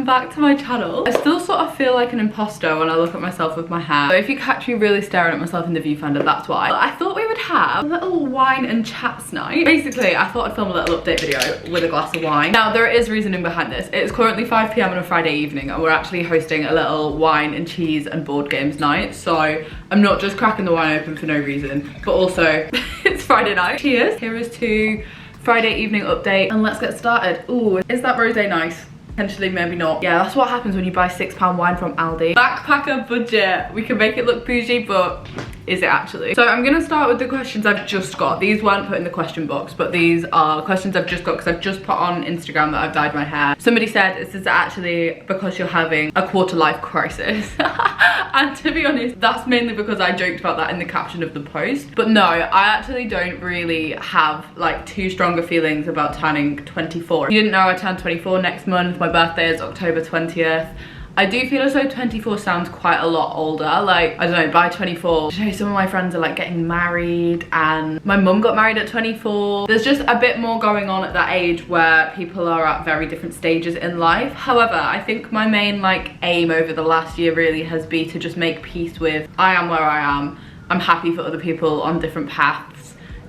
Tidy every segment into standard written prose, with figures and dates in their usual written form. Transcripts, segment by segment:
welcome back to my channel. I still sort of feel like an imposter when I look at myself with my hair. So if you catch me really staring at myself in the viewfinder, that's why. But I thought we would have a little wine and chats night. Basically, I thought I'd film a little update video with a glass of wine. Now, there is reasoning behind this. It's currently 5 p.m. on a Friday evening and we're actually hosting a little wine and cheese and board games night. So I'm not just cracking the wine open for no reason, but also it's Friday night. Cheers. Here is to Friday evening update and let's get started. Ooh, is that rosé nice? Potentially, maybe not. Yeah, that's what happens when you buy £6 wine from Aldi. Backpacker budget. We can make it look bougie, but is it actually? So I'm gonna start with the questions I've just got. These weren't put in the question box, but these are questions I've just got because I've just put on Instagram that I've dyed my hair. Somebody said, this is actually because you're having a quarter life crisis. And to be honest, that's mainly because I joked about that in the caption of the post. But no, I actually don't really have like too stronger feelings about turning 24. If you didn't know, I turn 24 next month. My birthday is October 20th. I do feel as though 24 sounds quite a lot older. Like, I don't know, by 24, you know, some of my friends are like getting married and my mum got married at 24. There's just a bit more going on at that age where people are at very different stages in life. However, I think my main like aim over the last year really has been to just make peace with, I am where I am. I'm happy for other people on different paths.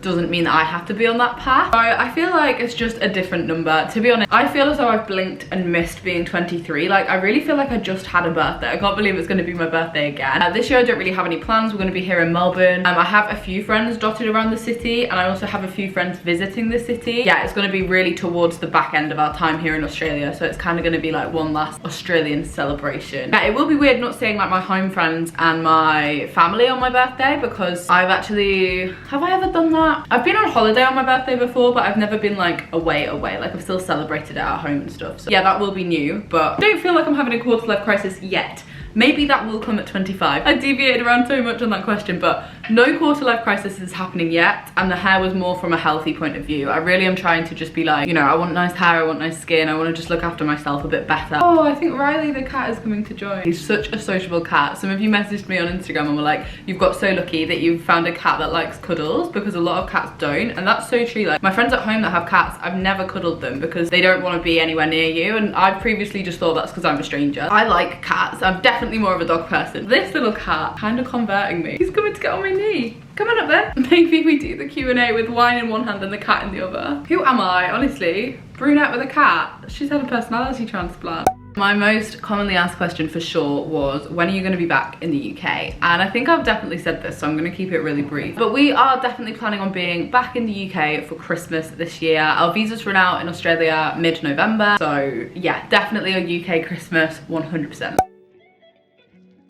Doesn't mean that I have to be on that path. So I feel like it's just a different number. To be honest, I feel as though I've blinked and missed being 23. Like, I really feel like I just had a birthday. I can't believe it's going to be my birthday again. This year I don't really have any plans. We're going to be here in Melbourne. I have a few friends dotted around the city and I also have a few friends visiting the city. Yeah, it's going to be really towards the back end of our time here in Australia. So it's kind of going to be like one last Australian celebration. Yeah, it will be weird not seeing like my home friends and my family on my birthday because I've actually, have I ever done that? I've been on holiday on my birthday before, but I've never been like away. Like, I've still celebrated it at home and stuff. So yeah, that will be new, but I don't feel like I'm having a quarter life crisis yet. Maybe that will come at 25. I deviated around so much on that question, but no quarter life crisis is happening yet. And the hair was more from a healthy point of view. I really am trying to just be like, you know, I want nice hair, I want nice skin, I want to just look after myself a bit better. Oh, I think Riley the cat is coming to join. He's such a sociable cat. Some of you messaged me on Instagram and were like, you've got so lucky that you've found a cat that likes cuddles, because a lot of cats don't. And that's so true. Like, my friends at home that have cats, I've never cuddled them because they don't want to be anywhere near you. And I've previously just thought that's because I'm a stranger. I like cats. I'm definitely more of a dog person. This little cat kind of converting me. He's coming to get on my knee. Come on up there. Maybe we do the Q&A with wine in one hand and the cat in the other. Who am I, honestly? Brunette with a cat. She's had a personality transplant. My most commonly asked question for sure was, when are you going to be back in the UK? And I think I've definitely said this, so I'm going to keep it really brief. But we are definitely planning on being back in the UK for Christmas this year. Our visas run out in Australia mid-November. So yeah, definitely a UK Christmas, 100%.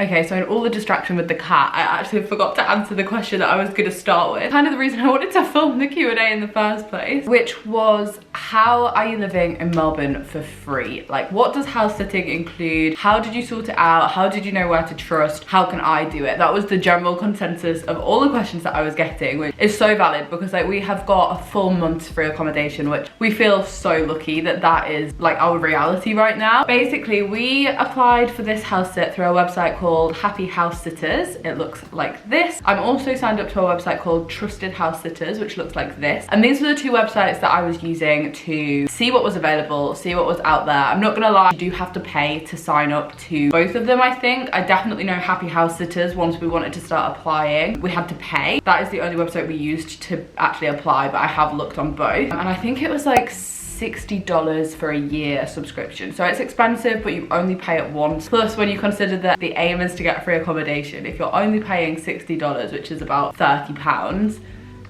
Okay, so in all the distraction with the cat, I actually forgot to answer the question that I was going to start with. Kind of the reason I wanted to film the Q&A in the first place, which was, how are you living in Melbourne for free? Like, what does house sitting include? How did you sort it out? How did you know where to trust? How can I do it? That was the general consensus of all the questions that I was getting, which is so valid because like we have got a full month's free accommodation, which we feel so lucky that that is like our reality right now. Basically, we applied for this house sit through a website called Happy House Sitters. It looks like this. I'm also signed up to a website called Trusted House Sitters, which looks like this. And these were the two websites that I was using to see what was available, see what was out there. I'm not gonna lie, you do have to pay to sign up to both of them, I think. I definitely know Happy House Sitters, once we wanted to start applying, we had to pay. That is the only website we used to actually apply, but I have looked on both. And I think it was like $60 for a year subscription. So it's expensive, but you only pay it once. Plus, when you consider that the aim is to get free accommodation, if you're only paying $60, which is about £30,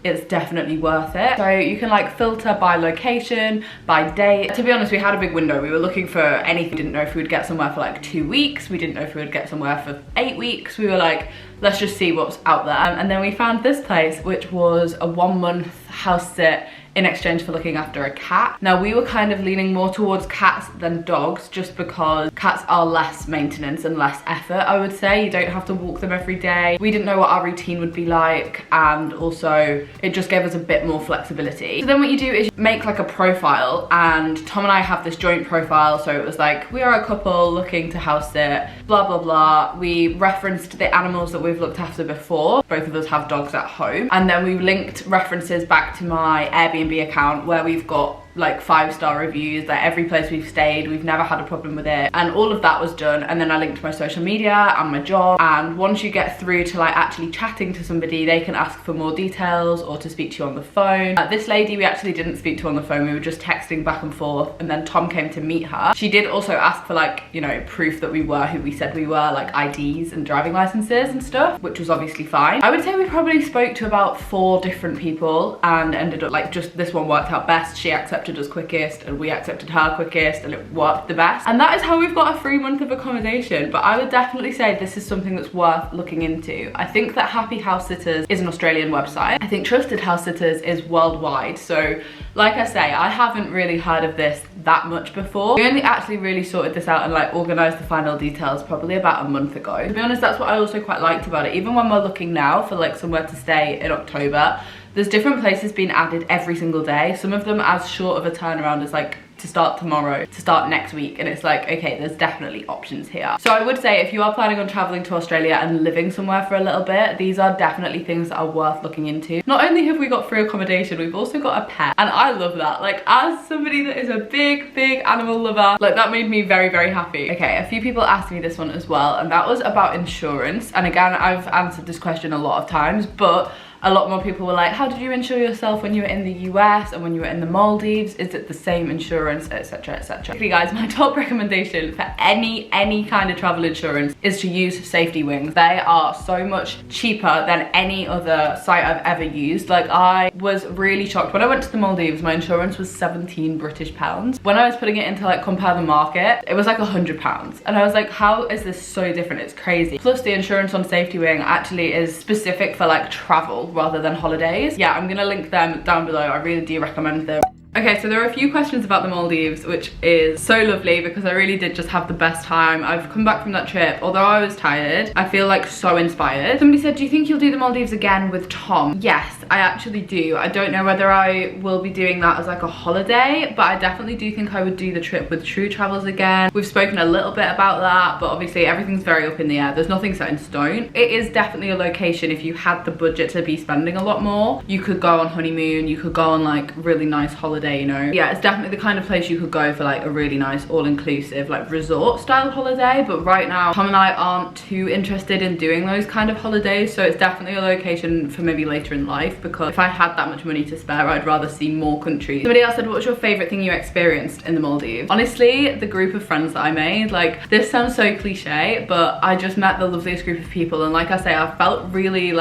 it's definitely worth it. So you can like filter by location, by date. To be honest, we had a big window. We were looking for anything. We didn't know if we would get somewhere for like 2 weeks. We didn't know if we would get somewhere for 8 weeks. We were like, let's just see what's out there. And then we found this place, which was a 1 month house sit in exchange for looking after a cat. Now, we were kind of leaning more towards cats than dogs just because cats are less maintenance and less effort, I would say. You don't have to walk them every day. We didn't know what our routine would be like, and also it just gave us a bit more flexibility. So then what you do is you make like a profile, and Tom and I have this joint profile, so it was like, we are a couple looking to house sit, blah blah blah. We referenced the animals that we've looked after before. Both of us have dogs at home, and then we linked references back to my Airbnb account where we've got like 5-star reviews, like every place we've stayed, we've never had a problem with it, and all of that was done. And then I linked my social media and my job, and once you get through to like actually chatting to somebody, they can ask for more details or to speak to you on the phone. This lady we actually didn't speak to on the phone, we were just texting back and forth, and then Tom came to meet her. She did also ask for like, you know, proof that we were who we said we were, like IDs and driving licenses and stuff, which was obviously fine. I would say we probably spoke to about 4 different people and ended up like just this one worked out best. She accepted us quickest and we accepted her quickest, and it worked the best. And that is how we've got a free month of accommodation. But I would definitely say this is something that's worth looking into. I think that Happy House Sitters is an Australian website. I think Trusted House Sitters is worldwide. So like I say, I haven't really heard of this that much before. We only actually really sorted this out and like organized the final details probably about a month ago. To be honest, that's what I also quite liked about it. Even when we're looking now for like somewhere to stay in October, there's different places being added every single day. Some of them as short of a turnaround as like to start tomorrow, to start next week, and it's like, okay, there's definitely options here. So I would say if you are planning on traveling to Australia and living somewhere for a little bit, these are definitely things that are worth looking into. Not only have we got free accommodation, we've also got a pet, and I love that. Like, as somebody that is a big animal lover, like that made me very, very happy. Okay, a few people asked me this one as well, and that was about insurance. And again, I've answered this question a lot of times, but a lot more people were like, how did you insure yourself when you were in the US and when you were in the Maldives? Is it the same insurance, etc, etc? Basically guys, my top recommendation for any kind of travel insurance is to use Safety Wings. They are so much cheaper than any other site I've ever used. Like, I was really shocked. When I went to the Maldives, my insurance was 17 British pounds. When I was putting it into like compare the market, it was like 100 pounds. And I was like, how is this so different? It's crazy. Plus the insurance on Safety Wing actually is specific for like travel rather than holidays. Yeah, I'm gonna link them down below. I really do recommend them. Okay, so there are a few questions about the Maldives, which is so lovely because I really did just have the best time. I've come back from that trip, although I was tired, I feel like so inspired. Somebody said, do you think you'll do the Maldives again with Tom? Yes, I actually do. I don't know whether I will be doing that as like a holiday, but I definitely do think I would do the trip with True Travels again. We've spoken a little bit about that, but obviously everything's very up in the air. There's nothing set in stone. It is definitely a location if you had the budget to be spending a lot more. You could go on honeymoon, you could go on like really nice holiday, you know. Yeah, it's definitely the kind of place you could go for like a really nice all-inclusive like resort style holiday. But right now Tom and I aren't too interested in doing those kind of holidays, so it's definitely a location for maybe later in life, because if I had that much money to spare, I'd rather see more countries. Somebody else said, what was your favorite thing you experienced in the Maldives? Honestly, the group of friends that I made. Like, this sounds so cliche, but I just met the loveliest group of people, and like I say, I felt really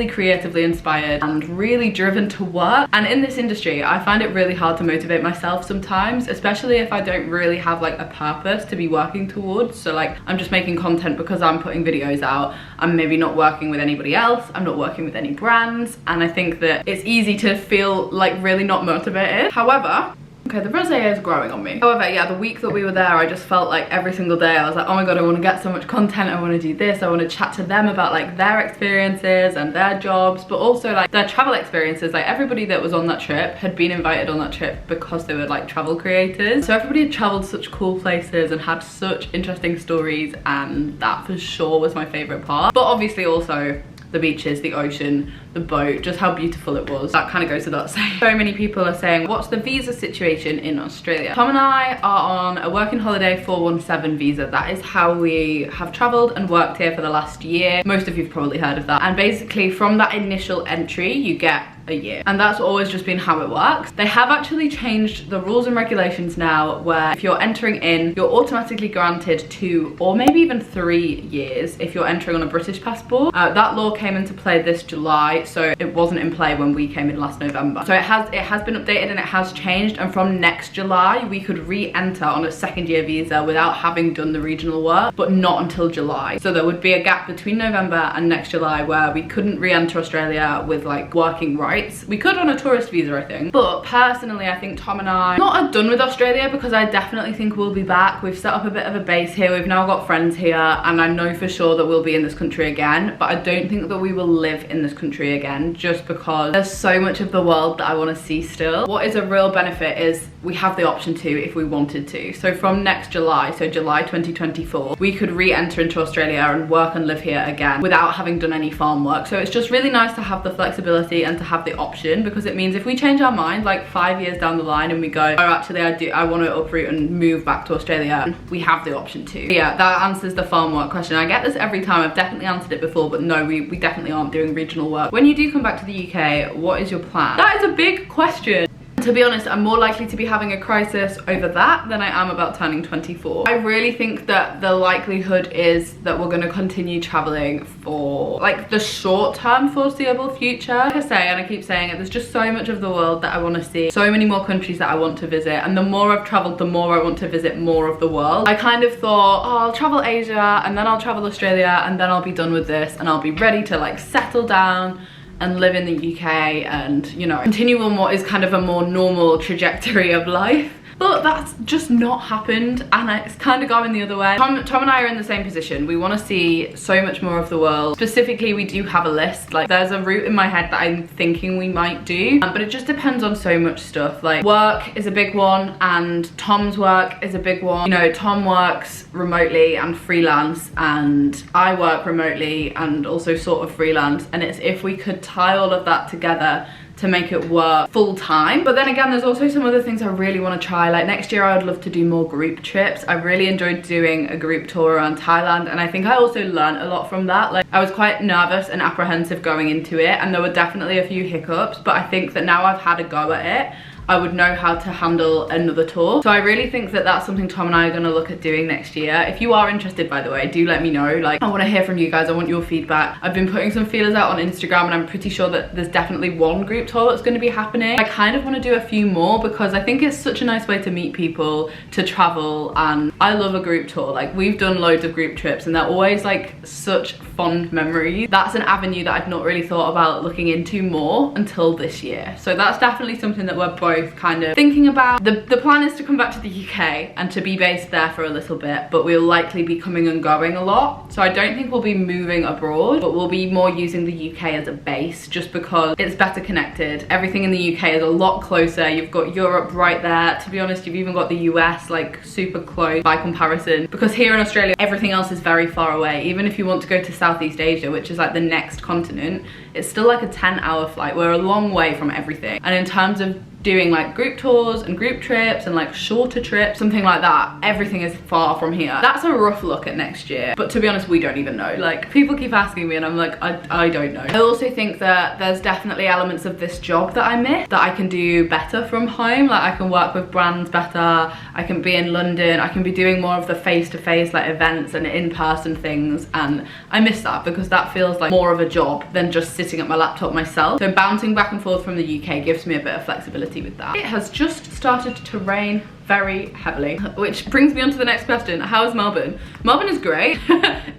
creatively inspired and really driven to work. And in this industry, I find it really hard to motivate myself sometimes, especially if I don't really have like a purpose to be working towards. So like, I'm just making content because I'm putting videos out. I'm maybe not working with anybody else. I'm not working with any brands. And I think that it's easy to feel like really not motivated. However, okay, the rosé is growing on me. However, yeah, the week that we were there, I just felt like every single day I was like, oh my god, I want to get so much content, I want to do this, I want to chat to them about like their experiences and their jobs, but also like their travel experiences. Like, everybody that was on that trip had been invited on that trip because they were like travel creators. So everybody had traveled such cool places and had such interesting stories, and that for sure was my favorite part. But obviously also the beaches, the ocean, the boat, just how beautiful it was. That kind of goes without saying. So many people are saying, what's the visa situation in Australia? Tom and I are on a working holiday 417 visa. That is how we have traveled and worked here for the last year. Most of you have probably heard of that. And basically from that initial entry, you get a year, and that's always just been how it works. They have actually changed the rules and regulations now, where if you're entering in, you're automatically granted 2 or maybe even 3 years if you're entering on a British passport. That law came into play this July, so it wasn't in play when we came in last November. So it has been updated and it has changed, and from next July we could re-enter on a 2nd year visa without having done the regional work, but not until July. So there would be a gap between November and next July where we couldn't re-enter Australia with like working rights. We could on a tourist visa, I think. But personally, I think Tom and I not done with Australia, because I definitely think we'll be back. We've set up a bit of a base here. We've now got friends here, and I know for sure that we'll be in this country again, but I don't think that we will live in this country country again, just because there's so much of the world that I want to see still. What is a real benefit is we have the option to if we wanted to. So from next July, so July 2024, we could re-enter into Australia and work and live here again without having done any farm work. So it's just really nice to have the flexibility and to have the option, because it means if we change our mind like 5 years down the line and we go, oh actually I want to uproot and move back to Australia, we have the option to. But yeah, that answers the farm work question. I get this every time. I've definitely answered it before, but no, we definitely aren't doing regional work. When you do come back to the UK, what is your plan? That is a big question. To be honest, I'm more likely to be having a crisis over that than I am about turning 24. I really think that the likelihood is that we're going to continue traveling for like the short-term foreseeable future. Like I say, and I keep saying it, there's just so much of the world that I want to see, so many more countries that I want to visit, and the more I've traveled, the more I want to visit more of the world. I kind of thought, oh, I'll travel Asia and then I'll travel Australia and then I'll be done with this and I'll be ready to like settle down and live in the UK and, you know, continue on what is kind of a more normal trajectory of life. But that's just not happened, and it's kind of going the other way. Tom and I are in the same position. We want to see so much more of the world. Specifically, we do have a list. Like, there's a route in my head that I'm thinking we might do, but it just depends on so much stuff. Like, work is a big one, and Tom's work is a big one. You know, Tom works remotely and freelance, and I work remotely and also sort of freelance, and it's if we could tie all of that together to make it work full time. But then again, there's also some other things I really want to try. Like next year I would love to do more group trips. I really enjoyed doing a group tour around Thailand, and I think I also learned a lot from that. Like, I was quite nervous and apprehensive going into it, and there were definitely a few hiccups, but I think that now I've had a go at it, I would know how to handle another tour. So I really think that that's something Tom and I are going to look at doing next year. If you are interested, by the way, do let me know. Like, I want to hear from you guys. I want your feedback. I've been putting some feelers out on Instagram, and I'm pretty sure that there's definitely one group tour that's going to be happening. I kind of want to do a few more because I think it's such a nice way to meet people, to travel, and I love a group tour. Like, we've done loads of group trips and they're always like such fond memories. That's an avenue that I've not really thought about looking into more until this year. So that's definitely something that we're both kind of thinking about. The plan is to come back to the UK and to be based there for a little bit, but we'll likely be coming and going a lot. So I don't think we'll be moving abroad, but we'll be more using the UK as a base, just because it's better connected. Everything in the UK is a lot closer. You've got Europe right there. To be honest, you've even got the US like super close by comparison, because here in Australia everything else is very far away. Even if you want to go to Southeast Asia, which is like the next continent, it's still like a 10-hour flight. We're a long way from everything. And in terms of doing like group tours and group trips and like shorter trips, something like that, everything is far from here. That's a rough look at next year, but to be honest, we don't even know. Like, people keep asking me and I'm like, I don't know. I also think that there's definitely elements of this job that I miss, that I can do better from home. Like, I can work with brands better, I can be in London, I can be doing more of the face-to-face like events and in-person things, and I miss that because that feels like more of a job than just sitting at my laptop myself. So bouncing back and forth from the UK gives me a bit of flexibility with that. It has just started to rain very heavily, which brings me on to the next question. How is Melbourne? Melbourne is great.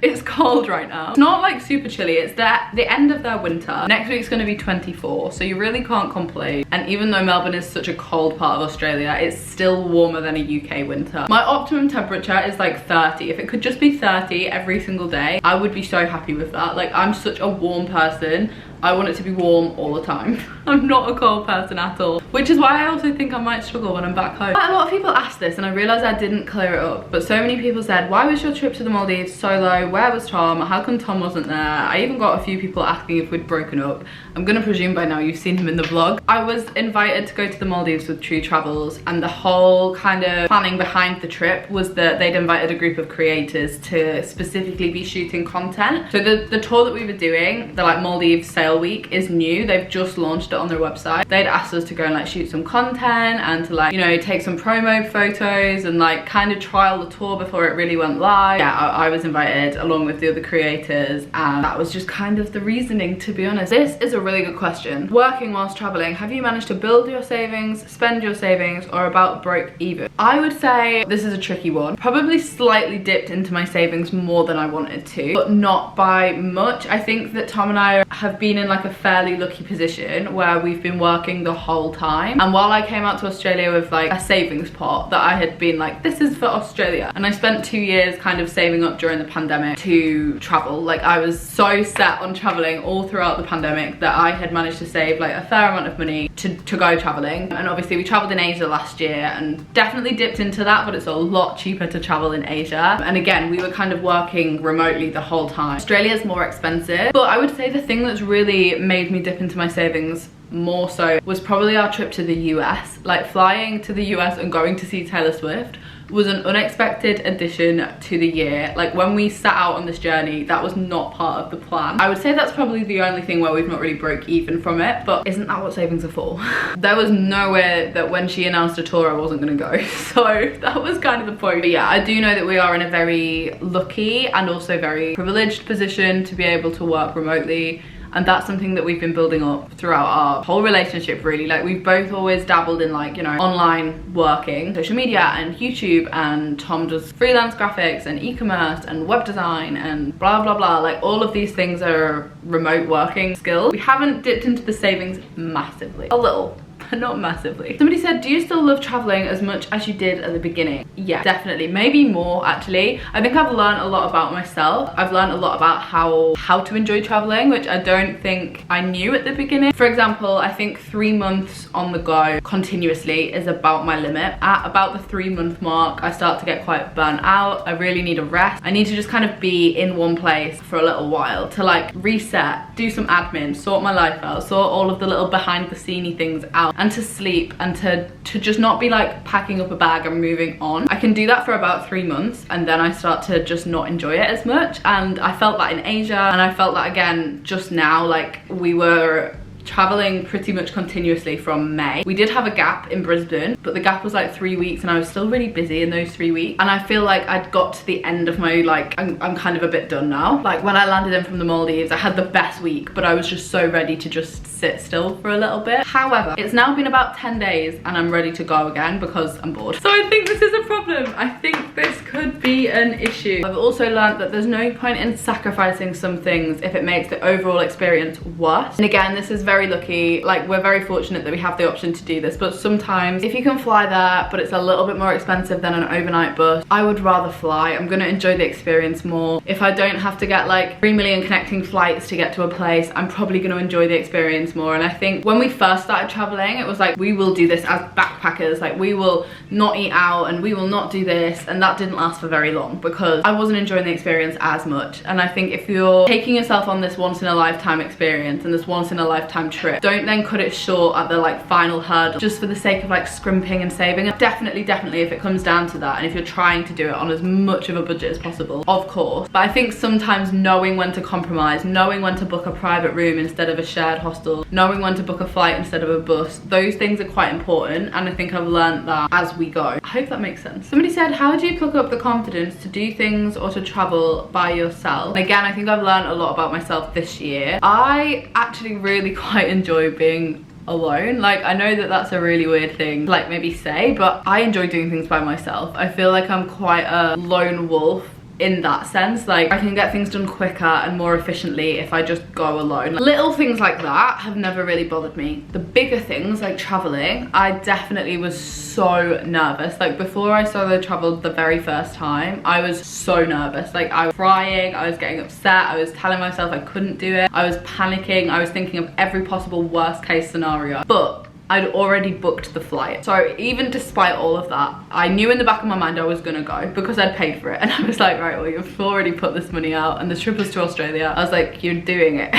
It's cold right now. It's not like super chilly. It's the end of their winter. Next week's going to be 24, so you really can't complain. And even though Melbourne is such a cold part of Australia, it's still warmer than a UK winter. My optimum temperature is like 30. If it could just be 30 every single day, I would be so happy with that. Like, I'm such a warm person. I want it to be warm all the time. I'm not a cold person at all, which is why I also think I might struggle when I'm back home. A lot of people ask this, and I realized I didn't clear it up, but so many people said, why was your trip to the Maldives solo? Where was Tom? How come Tom wasn't there? I even got a few people asking if we'd broken up. I'm gonna presume by now you've seen him in the vlog. I was invited to go to the Maldives with True Travels, and the whole kind of planning behind the trip was that they'd invited a group of creators to specifically be shooting content. So the tour that we were doing, the like Maldives Sail Week, is new. They've just launched it on their website. They'd asked us to go and like shoot some content and to like, you know, take some promo photos and like kind of trial the tour before it really went live. Yeah, I was invited along with the other creators, and that was just kind of the reasoning, to be honest. This is a really good question. Working whilst traveling, have you managed to build your savings, spend your savings, or about broke even? I would say this is a tricky one. Probably slightly dipped into my savings more than I wanted to, but not by much. I think that Tom and I have been in like a fairly lucky position where we've been working the whole time. And while I came out to Australia with like a savings pot that I had been like, this is for Australia, and I spent 2 years kind of saving up during the pandemic to travel. Like I was so set on traveling all throughout the pandemic that I had managed to save like a fair amount of money to go traveling. And obviously we traveled in Asia last year and definitely dipped into that, but it's a lot cheaper to travel in Asia. And again, we were kind of working remotely the whole time. Australia's more expensive, but I would say the thing that's really made me dip into my savings more so was probably our trip to the US. Like flying to the US and going to see Taylor Swift was an unexpected addition to the year. Like when we set out on this journey, that was not part of the plan. I would say that's probably the only thing where we've not really broke even from it, but isn't that what savings are for? There was nowhere that when she announced a tour I wasn't gonna go, so that was kind of the point. But yeah, I do know that we are in a very lucky and also very privileged position to be able to work remotely. And that's something that we've been building up throughout our whole relationship, really. Like we've both always dabbled in like, you know, online working, social media and YouTube, and Tom does freelance graphics and e-commerce and web design and blah, blah, blah. Like all of these things are remote working skills. We haven't dipped into the savings massively. A little. Not massively. Somebody said, do you still love traveling as much as you did at the beginning? Yeah, definitely. Maybe more actually. I think I've learned a lot about myself. I've learned a lot about how to enjoy traveling, which I don't think I knew at the beginning. For example, I think 3 months on the go continuously is about my limit. At about the 3-month mark, I start to get quite burnt out. I really need a rest. I need to just kind of be in one place for a little while to like reset, do some admin, sort my life out, sort all of the little behind the sceney things out, and to sleep and to just not be like packing up a bag and moving on. I can do that for about 3 months and then I start to just not enjoy it as much. And I felt that in Asia, and I felt that again just now. Like we were traveling pretty much continuously from May. We did have a gap in Brisbane, but the gap was like 3 weeks and I was still really busy in those 3 weeks. And I feel like I'd got to the end of my like, I'm kind of a bit done now. Like when I landed in from the Maldives, I had the best week, but I was just so ready to just sit still for a little bit. However, it's now been about 10 days and I'm ready to go again because I'm bored. So I think this is a problem. I think this could be an issue. I've also learned that there's no point in sacrificing some things if it makes the overall experience worse. And again, this is very lucky. Like we're very fortunate that we have the option to do this, but sometimes if you can fly there but it's a little bit more expensive than an overnight bus, I would rather fly. I'm gonna enjoy the experience more. If I don't have to get like 3 million connecting flights to get to a place, I'm probably gonna enjoy the experience more. And I think when we first started traveling, it was like, we will do this as backpackers, like we will not eat out and we will not do this, and that didn't last for very long because I wasn't enjoying the experience as much. And I think if you're taking yourself on this once in a lifetime experience and this once in a lifetime trip, don't then cut it short at the like final hurdle just for the sake of like scrimping and saving. Definitely if it comes down to that, and if you're trying to do it on as much of a budget as possible, of course. But I think sometimes knowing when to compromise, knowing when to book a private room instead of a shared hostel, knowing when to book a flight instead of a bus, those things are quite important. And I think I've learned that as we go. I hope that makes sense. Somebody said, how do you pluck up the confidence to do things or to travel by yourself? And again, I think I've learned a lot about myself this year. I actually really quite enjoy being alone. Like I know that that's a really weird thing to like maybe say, but I enjoy doing things by myself. I feel like I'm quite a lone wolf in that sense. Like I can get things done quicker and more efficiently if I just go alone. Little things like that have never really bothered me. The bigger things like traveling, I definitely was so nervous. Like before I solo traveled the very first time, I was so nervous. Like I was crying, I was getting upset, I was telling myself I couldn't do it, I was panicking, I was thinking of every possible worst case scenario. But I'd already booked the flight. So even despite all of that, I knew in the back of my mind I was gonna go because I'd paid for it. And I was like, right, well, you've already put this money out and the trip was to Australia. I was like, you're doing it.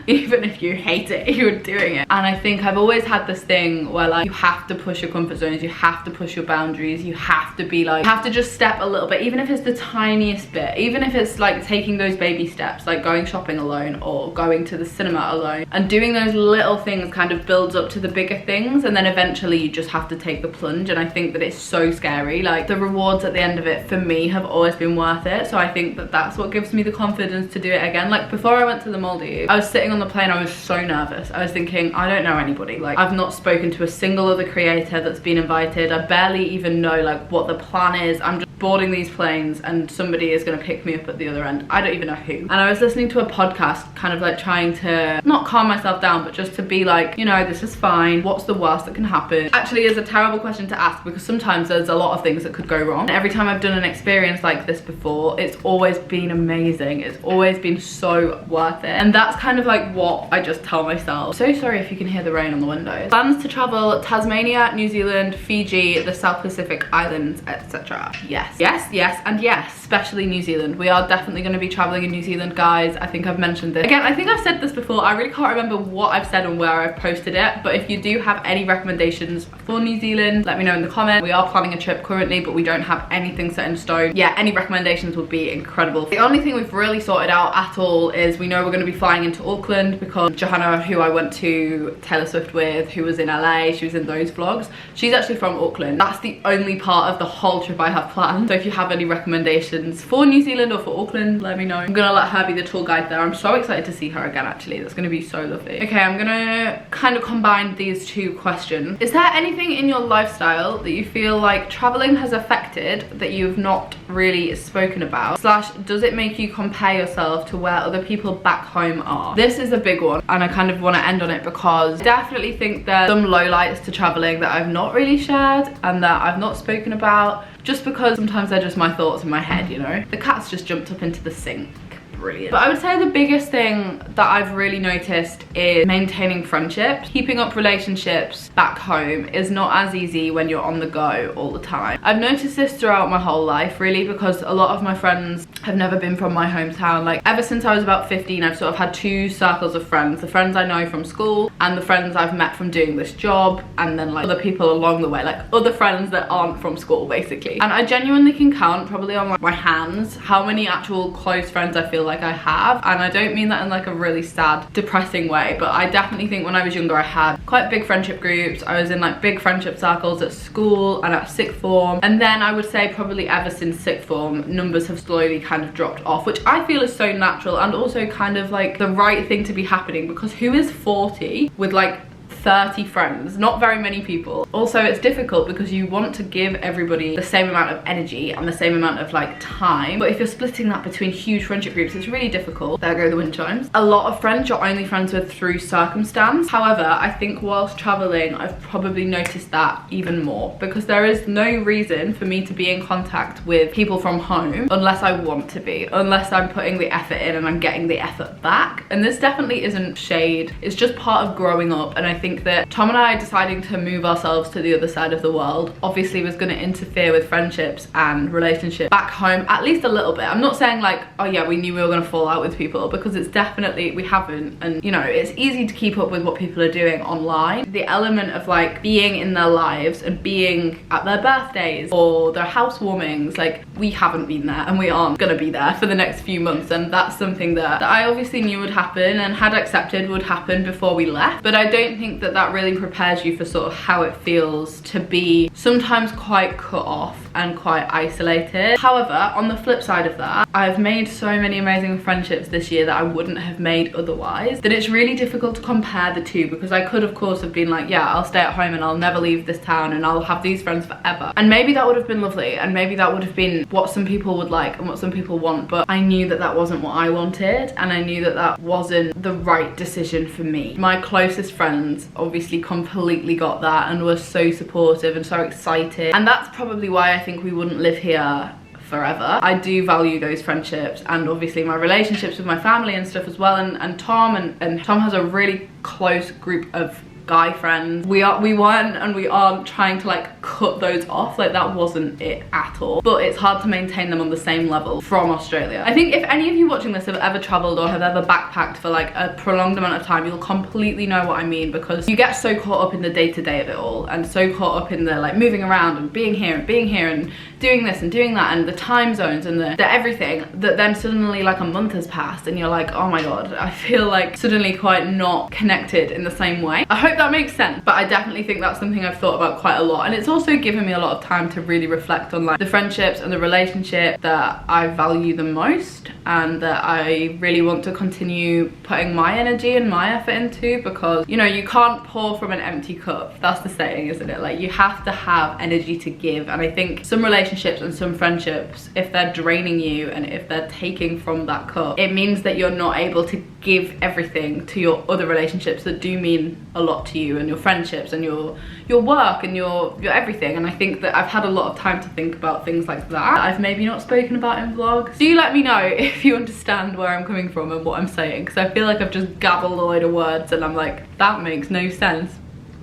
Even if you hate it, you're doing it. And I think I've always had this thing where like, you have to push your comfort zones, you have to push your boundaries, you have to be like, you have to just step a little bit, even if it's the tiniest bit, even if it's like taking those baby steps, like going shopping alone or going to the cinema alone, and doing those little things kind of builds up to the bigger things, and then eventually you just have to take the plunge. And I think that it's so scary. Like the rewards at the end of it for me have always been worth it. So I think that that's what gives me the confidence to do it again. Like before I went to the Maldives, I was sitting on the plane, I was so nervous. I was thinking, I don't know anybody. Like I've not spoken to a single other creator that's been invited. I barely even know like what the plan is. I'm just boarding these planes and somebody is going to pick me up at the other end. I don't even know who. And I was listening to a podcast, kind of like trying to not calm myself down, but just to be like, you know, this is fine. What's the worst that can happen? Actually, is a terrible question to ask because sometimes there's a lot of things that could go wrong. And every time I've done an experience like this before, it's always been amazing. It's always been so worth it. And that's kind of like what I just tell myself. So sorry if you can hear the rain on the windows. Plans to travel Tasmania, New Zealand, Fiji, the South Pacific Islands, etc. Yes, yes, yes, and yes, especially New Zealand. We are definitely going to be traveling in New Zealand, guys. I think I've mentioned this. Again, I think I've said this before. I really can't remember what I've said and where I've posted it, but if you do have any recommendations for New Zealand, let me know in the comments. We are planning a trip currently, but we don't have anything set in stone. Yeah, any recommendations would be incredible. The only thing we've really sorted out at all is we know we're going to be flying into Auckland because Johanna, who I went to Taylor Swift with, who was in LA, she was in those vlogs, she's actually from Auckland. That's the only part of the whole trip I have planned. So if you have any recommendations for New Zealand or for Auckland, let me know. I'm gonna let her be the tour guide there. I'm so excited to see her again, actually. That's gonna be so lovely. Okay, I'm gonna kind of combine these two questions. Is there anything in your lifestyle that you feel like traveling has affected that you've not really spoken about? Slash, does it make you compare yourself to where other people back home are? This is a big one, and I kind of want to end on it because I definitely think there's some lowlights to traveling that I've not really shared and that I've not spoken about, just because sometimes they're just my thoughts in my head, you know? The cat's just jumped up into the sink. Brilliant. But I would say the biggest thing that I've really noticed is maintaining friendships. Keeping up relationships back home is not as easy when you're on the go all the time. I've noticed this throughout my whole life, really, because a lot of my friends have never been from my hometown. Like, ever since I was about 15, I've sort of had two circles of friends. The friends I know from school and the friends I've met from doing this job, and then like other people along the way, like other friends that aren't from school, basically. And I genuinely can count probably on like my hands how many actual close friends I feel like I have, and I don't mean that in like a really sad, depressing way, but I definitely think when I was younger I had quite big friendship groups. I was in like big friendship circles at school and at sixth form, and then I would say probably ever since sixth form numbers have slowly kind of dropped off, which I feel is so natural and also kind of like the right thing to be happening, because who is 40 with like 30 friends? Not very many people. Also, it's difficult because you want to give everybody the same amount of energy and the same amount of like time, but if you're splitting that between huge friendship groups, it's really difficult. There go the wind chimes. A lot of friends you're only friends with through circumstance. However, I think whilst traveling I've probably noticed that even more, because there is no reason for me to be in contact with people from home unless I want to be, unless I'm putting the effort in and I'm getting the effort back. And this definitely isn't shade, it's just part of growing up. And I think that Tom and I deciding to move ourselves to the other side of the world obviously was going to interfere with friendships and relationships back home, at least a little bit. I'm not saying like, oh yeah, we knew we were going to fall out with people, because it's definitely, we haven't. And you know, it's easy to keep up with what people are doing online. The element of like being in their lives and being at their birthdays or their housewarmings, like we haven't been there and we aren't going to be there for the next few months. And that's something that I obviously knew would happen and had accepted would happen before we left, but I don't think that really prepares you for sort of how it feels to be sometimes quite cut off and quite isolated. However, on the flip side of that, I've made so many amazing friendships this year that I wouldn't have made otherwise, that it's really difficult to compare the two, because I could of course have been like, yeah, I'll stay at home and I'll never leave this town and I'll have these friends forever, and maybe that would have been lovely and maybe that would have been what some people would like and what some people want, but I knew that that wasn't what I wanted, and I knew that that wasn't the right decision for me. My closest friends obviously completely got that and were so supportive and so excited, and that's probably why I think we wouldn't live here forever. I do value those friendships and obviously my relationships with my family and stuff as well, and Tom and Tom has a really close group of guy friends. We weren't and we aren't trying to like cut those off, like that wasn't it at all, but it's hard to maintain them on the same level from Australia. I think if any of you watching this have ever traveled or have ever backpacked for like a prolonged amount of time, you'll completely know what I mean, because you get so caught up in the day-to-day of it all and so caught up in the like moving around and being here and doing this and doing that and the time zones and the everything, that then suddenly like a month has passed and you're like, oh my god, I feel like suddenly quite not connected in the same way. I hope that makes sense, but I definitely think that's something I've thought about quite a lot, and it's also given me a lot of time to really reflect on like the friendships and the relationship that I value the most and that I really want to continue putting my energy and my effort into, because you know, you can't pour from an empty cup. That's the saying, isn't it? Like you have to have energy to give, and I think some relationships relationships and some friendships, if they're draining you and if they're taking from that cup, it means that you're not able to give everything to your other relationships that do mean a lot to you, and your friendships and your work and your everything. And I think that I've had a lot of time to think about things like that I've maybe not spoken about in vlogs. Do let me know if you understand where I'm coming from and what I'm saying, because I feel like I've just gabbled a load of words and I'm like, that makes no sense.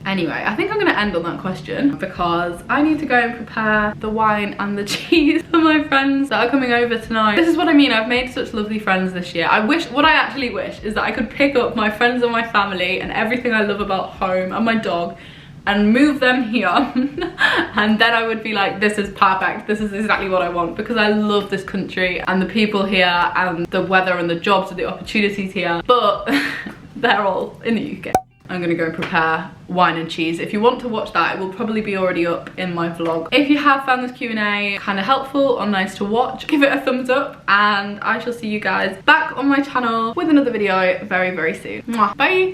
Anyway, I think I'm gonna end on that question because I need to go and prepare the wine and the cheese for my friends that are coming over tonight. This is what I mean, I've made such lovely friends this year. What I actually wish is that I could pick up my friends and my family and everything I love about home and my dog and move them here and then I would be like, this is perfect, this is exactly what I want, because I love this country and the people here and the weather and the jobs and the opportunities here, but they're all in the UK. I'm gonna go and prepare wine and cheese. If you want to watch that, it will probably be already up in my vlog. If you have found this Q&A kind of helpful or nice to watch, give it a thumbs up, and I shall see you guys back on my channel with another video very, very soon. Mwah. Bye!